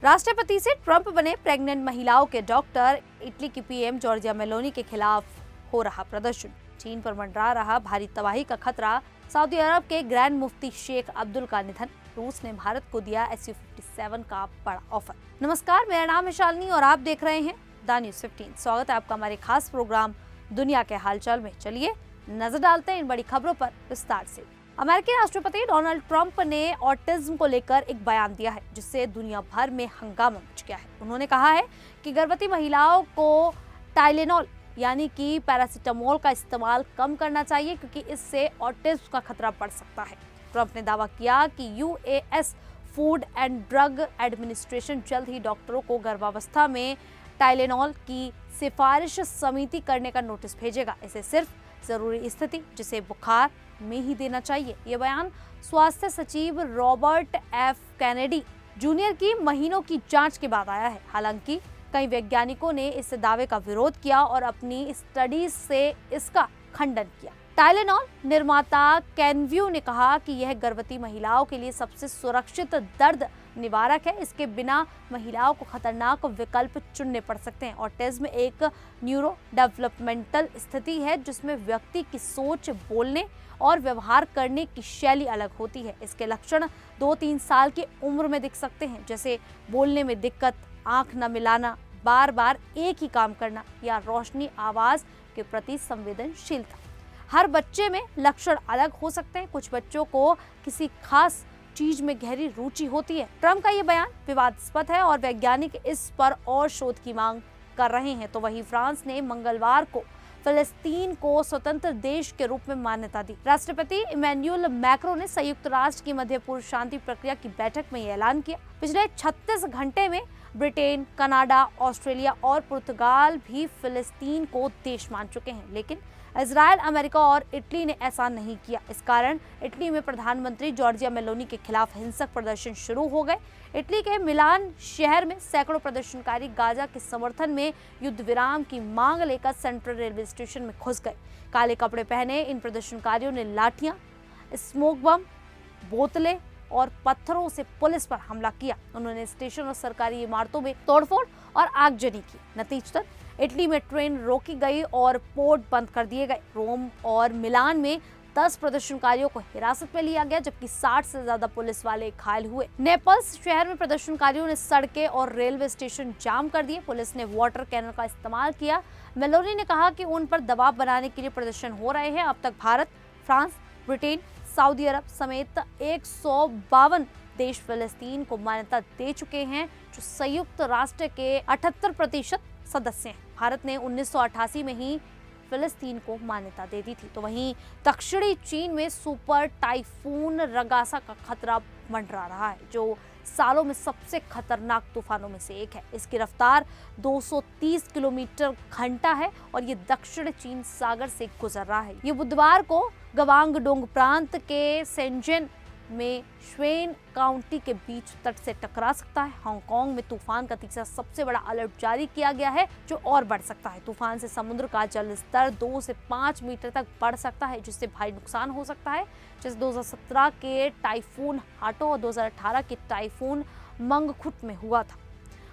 राष्ट्रपति से ट्रंप बने प्रेग्नेंट महिलाओं के डॉक्टर। इटली की पीएम जॉर्जिया मेलोनी के खिलाफ हो रहा प्रदर्शन। चीन पर मंडरा रहा भारी तबाही का खतरा। सऊदी अरब के ग्रैंड मुफ्ती शेख अब्दुल का निधन। रूस ने भारत को दिया SU-57 का बड़ा ऑफर। नमस्कार, मेरा नाम है शालिनी और आप देख रहे हैं द न्यूज़ 15। स्वागत है आपका हमारे खास प्रोग्राम दुनिया के हालचाल में। चलिए नजर डालते हैं इन बड़ी खबरों पर विस्तार से। अमेरिकी राष्ट्रपति डोनाल्ड ट्रंप ने ऑटिज्म को लेकर एक बयान दिया है, जिससे दुनिया भर में हंगामा मच गया है। उन्होंने कहा है कि गर्भवती महिलाओं को टाइलेनॉल यानी कि पैरासीटामोल का इस्तेमाल कम करना चाहिए, क्योंकि इससे ऑटिज्म का खतरा बढ़ सकता है। ट्रंप ने दावा किया कि US food and drug administration जल्द ही डॉक्टरों को गर्भावस्था में टाइलेनॉल की सिफारिश समिति करने का नोटिस भेजेगा। इसे सिर्फ जरूरी स्थिति जिसे बुखार में ही देना चाहिए। ये बयान स्वास्थ्य सचिव रॉबर्ट F कैनेडी जूनियर की महीनों की जांच के बाद आया है। हालांकि कई वैज्ञानिकों ने इस दावे का विरोध किया और अपनी स्टडीज से इसका खंडन किया। टाइलेनॉल निर्माता कैनव्यू ने कहा कि यह गर्भवती महिलाओं के लिए सबसे सुरक्षित दर्द निवारक है। इसके बिना महिलाओं को खतरनाक विकल्प चुनने पड़ सकते हैं। ऑटिज्म एक न्यूरो डेवलपमेंटल स्थिति है, जिसमें व्यक्ति की सोच, बोलने और व्यवहार करने की शैली अलग होती है। इसके लक्षण 2-3 साल की उम्र में दिख सकते हैं, जैसे बोलने में दिक्कत, आंख न मिलाना, बार बार एक ही काम करना या रोशनी, आवाज के प्रति संवेदनशीलता। हर बच्चे में लक्षण अलग हो सकते हैं। कुछ बच्चों को किसी खास चीज में गहरी रुचि होती है। ट्रंप का ये बयान विवादास्पद है और वैज्ञानिक इस पर और शोध की मांग कर रहे हैं। तो वहीं फ्रांस ने मंगलवार को फिलिस्तीन को स्वतंत्र देश के रूप में मान्यता दी। राष्ट्रपति इमैनुअल मैक्रों ने संयुक्त राष्ट्र की मध्य पूर्व शांति प्रक्रिया की बैठक में ये ऐलान किया। पिछले 36 घंटे में ब्रिटेन, कनाडा, ऑस्ट्रेलिया और पुर्तगाल भी फिलिस्तीन को देश मान चुके हैं, लेकिन इजराइल, अमेरिका और इटली ने ऐसा नहीं किया। इस कारण इटली में प्रधानमंत्री जॉर्जिया मेलोनी के खिलाफ हिंसक प्रदर्शन शुरू हो गए। इटली के मिलान शहर में सैकड़ों प्रदर्शनकारी गाजा के समर्थन में युद्ध विराम की मांग लेकर सेंट्रल रेलवे स्टेशन में घुस गए। काले कपड़े पहने इन प्रदर्शनकारियों ने लाठियां, स्मोक बम, बोतलें और पत्थरों से पुलिस पर हमला किया। उन्होंने स्टेशन और सरकारी इमारतों में तोड़फोड़ और आगजनी की। नतीजतन इटली में ट्रेन रोकी गई और पोर्ट बंद कर दिए गए। रोम और मिलान में 10 प्रदर्शनकारियों को हिरासत में लिया गया, जबकि 60 से ज्यादा पुलिस वाले घायल हुए। नेपल्स शहर में प्रदर्शनकारियों ने सड़कें और रेलवे स्टेशन जाम कर दिए। पुलिस ने वाटर कैनन का इस्तेमाल किया। मेलोनी ने कहा कि उन पर दबाव बनाने के लिए प्रदर्शन हो रहे हैं। अब तक भारत, फ्रांस, ब्रिटेन, सऊदी अरब समेत 152 देश फिलिस्तीन को मान्यता दे चुके हैं, जो संयुक्त राष्ट्र के 78% सदस्य हैं। भारत ने 1988 में ही फिलिस्तीन को मान्यता दे दी थी। तो वहीं दक्षिणी चीन में सुपर टाइफून रगासा का खतरा मंडरा रहा है, जो सालों में सबसे खतरनाक तूफानों में से एक है। इसकी रफ्तार 230 किलोमीटर घंटा है और ये दक्षिण चीन सागर से गुजर रहा है। ये बुधवार को गवांगडोंग प्रांत के शेंजन में श्वेन काउंटी के बीच तट से टकरा सकता है। हांगकांग में तूफान का तीसरा सबसे बड़ा अलर्ट जारी किया गया है, जो और बढ़ सकता है। तूफान से समुद्र का जल स्तर 2 से 5 मीटर तक बढ़ सकता है, जिससे भारी नुकसान हो सकता है, जैसे 2017 के टाइफून हाटो और 2018 के टाइफून मंगखुट में हुआ था।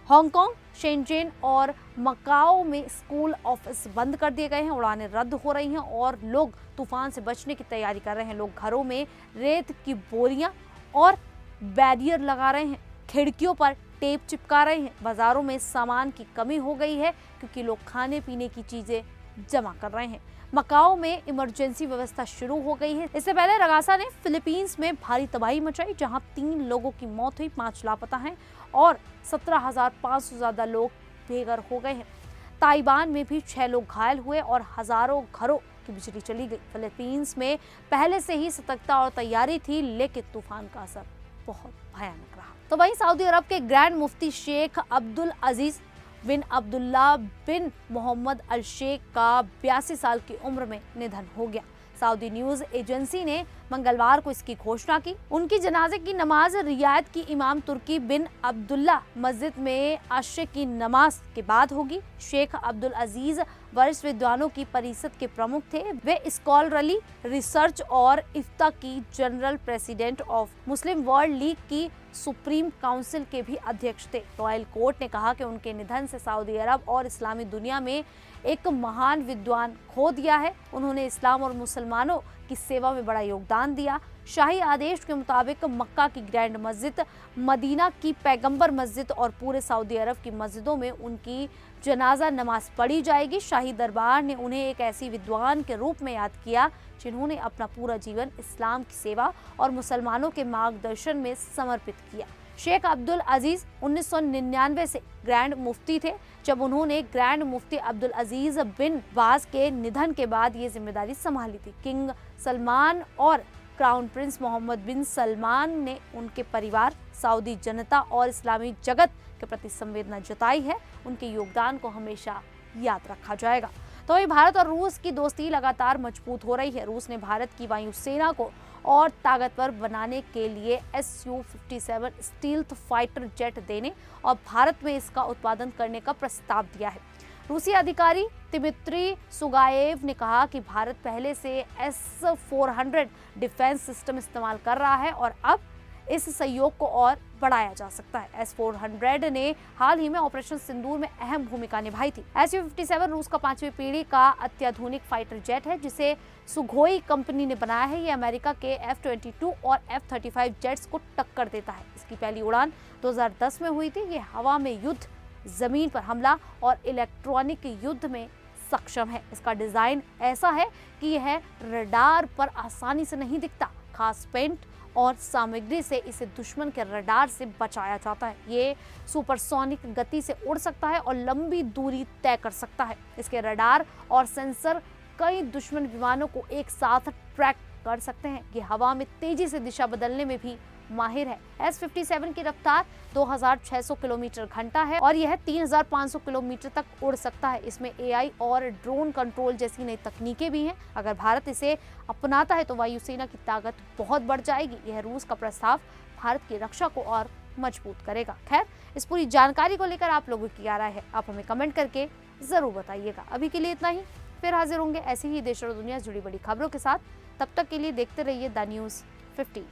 हांगकांग, शेंजन और मकाओ में स्कूल, ऑफिस बंद कर दिए गए हैं। उड़ानें रद्द हो रही हैं और लोग तूफान से बचने की तैयारी कर रहे हैं। लोग घरों में रेत की बोरियां और बैरियर लगा रहे हैं, खिड़कियों पर टेप चिपका रहे हैं। बाजारों में सामान की कमी हो गई है, क्योंकि लोग खाने पीने की चीजें जमा कर रहे हैं। मकाओ में इमरजेंसी व्यवस्था शुरू हो गई है। इससे पहले रगासा ने फिलीपींस में भारी तबाही मचाई, जहां 3 लोगों की मौत हुई, 5 लापता हैं और 17,500 से ज्यादा लोग बेघर हो गए हैं। ताइवान में भी 6 लोग घायल हुए और हजारों घरों की बिजली चली गई। फिलीपींस में पहले से ही सतर्कता और तैयारी थी, लेकिन तूफान का असर बहुत भयानक रहा। तो वहीं सऊदी अरब के ग्रैंड मुफ्ती शेख अब्दुल अजीज बिन अब्दुल्ला बिन मोहम्मद अल शेख का 82 साल की उम्र में निधन हो गया। सऊदी न्यूज एजेंसी ने मंगलवार को इसकी घोषणा की। उनकी जनाजे की नमाज रियाद की इमाम तुर्की बिन अब्दुल्ला मस्जिद में आशे की नमाज के बाद होगी। शेख अब्दुल अजीज वरिष्ठ विद्वानों की परिषद के प्रमुख थे। वे स्कॉलरली रिसर्च और इफ्ता की general president of Muslim world league की सुप्रीम काउंसिल के भी अध्यक्ष थे। रॉयल कोर्ट ने कहा कि उनके निधन से सऊदी अरब और इस्लामी दुनिया में एक महान विद्वान खो दिया है। उन्होंने इस्लाम और मुसलमानों की सेवा में बड़ा योगदान दिया। शाही आदेश के मुताबिक मक्का की ग्रैंड मस्जिद, मदीना की पैगंबर मस्जिद और पूरे सऊदी अरब की मस्जिदों में उनकी जनाजा नमाज पढ़ी जाएगी। शाही दरबार ने उन्हें एक ऐसी विद्वान के रूप में याद किया जिन्होंने अपना पूरा जीवन इस्लाम की सेवा और मुसलमानों के मार्गदर्शन में समर्पित किया। शेख अब्दुल अजीज 1999 से ग्रैंड मुफ्ती थे, जब उन्होंने ग्रैंड मुफ्ती अब्दुल अजीज बिन बाज के निधन के बाद ये जिम्मेदारी संभाली थी। किंग सलमान और क्राउन प्रिंस मोहम्मद बिन सलमान ने उनके परिवार, सऊदी जनता और इस्लामी जगत के प्रति संवेदना जताई है। उनके योगदान को हमेशा याद रखा जाएगा। तो ये भारत और रूस की दोस्ती लगातार मजबूत हो रही है। रूस ने भारत की वायुसेना को और ताकतवर बनाने के लिए Su-57 स्टील्थ फाइटर जेट देने और भारत में इसका उत्पादन करने का प्रस्ताव दिया है। रूसी अधिकारी दिमित्री सुगाएव ने कहा कि भारत पहले से S-400 डिफेंस सिस्टम इस्तेमाल कर रहा है और अब इस सहयोग को और बढ़ाया जा सकता है। S-400 ने हाल ही में ऑपरेशन सिंदूर में अहम भूमिका निभाई थी। Su-57 रूस का 5वीं पीढ़ी का अत्याधुनिक फाइटर जेट है जिसे सुखोई कंपनी ने बनाया है। ये अमेरिका के F-22 और F-35 जेट्स को टक्कर देता है। इसकी पहली उड़ान 2010 में हुई थी। ये हवा में युद्ध, जमीन पर हमला और इलेक्ट्रॉनिक युद्ध में सक्षम है। इसका डिजाइन ऐसा है कि यह रडार पर आसानी से नहीं दिखता। खास पेंट और सामग्री से इसे दुश्मन के रडार से बचाया जाता है। ये सुपरसोनिक गति से उड़ सकता है और लंबी दूरी तय कर सकता है। इसके रडार और सेंसर कई दुश्मन विमानों को एक साथ ट्रैक कर सकते हैं। ये हवा में तेजी से दिशा बदलने में भी माहिर है। S-57 की रफ्तार 2600 किलोमीटर घंटा है और यह 3500 किलोमीटर तक उड़ सकता है। इसमें AI और ड्रोन कंट्रोल जैसी नई तकनीकें भी हैं। अगर भारत इसे अपनाता है तो वायुसेना की ताकत बहुत बढ़ जाएगी। यह रूस का प्रस्ताव भारत की रक्षा को और मजबूत करेगा। खैर, इस पूरी जानकारी को लेकर आप लोगों की क्या राय है, आप हमें कमेंट करके जरूर बताइएगा। अभी के लिए इतना ही, फिर हाजिर होंगे ऐसी ही देश और दुनिया से जुड़ी बड़ी खबरों के साथ। तब तक के लिए देखते रहिए द न्यूज़ 15।